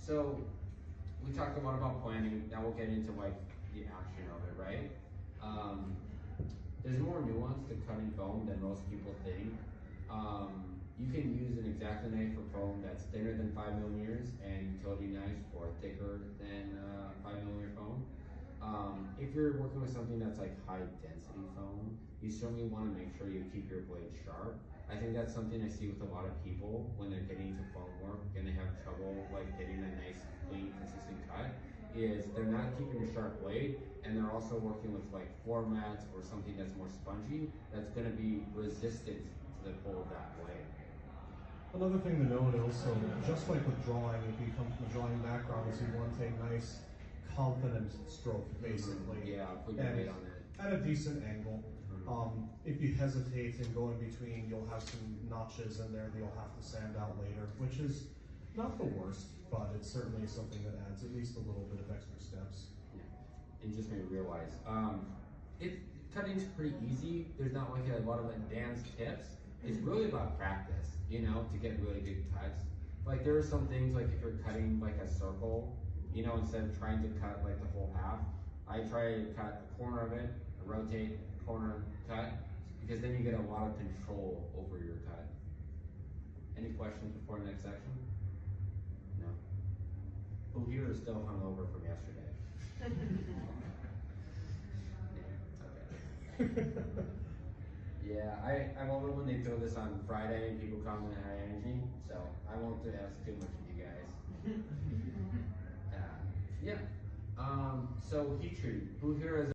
So we talked a lot about planning. Now we'll get into like the action of it, right? There's more nuance to cutting foam than most people think. You can use an X-Acto knife for foam that's thinner than 5 millimeters and utility knives for thicker than 5 millimeter foam. If you're working with something that's like high density foam, you certainly want to make sure you keep your blade sharp. I think that's something I see with a lot of people when they're getting into foam work and they have trouble like getting a nice, clean, consistent cut. Is they're not keeping a sharp blade, and they're also working with like floor mats or something that's more spongy that's going to be resistant to the pull of that blade. Another thing to note also, just like with drawing, if you come from a drawing background, is you want to take nice, confident stroke, basically. Yeah, put your weight on it. At a decent angle. If you hesitate and go in between, you'll have some notches in there that you'll have to sand out later, which is not the worst, but it's certainly something that adds at least a little bit of extra steps. Yeah. And just made me realize, cutting's pretty easy. There's not like a lot of advanced tips. It's really about practice, you know, to get really good cuts. Like there are some things like if you're cutting like a circle, you know, instead of trying to cut like the whole half, I try to cut a corner of it, rotate, corner, cut, because then you get a lot of control over your cut. Any questions before the next section? No. Who here is still hungover from yesterday? Okay. Yeah, I love it when they throw this on Friday and people come in high energy, so I won't ask too much of you guys. Yeah. So heat treating. Who here has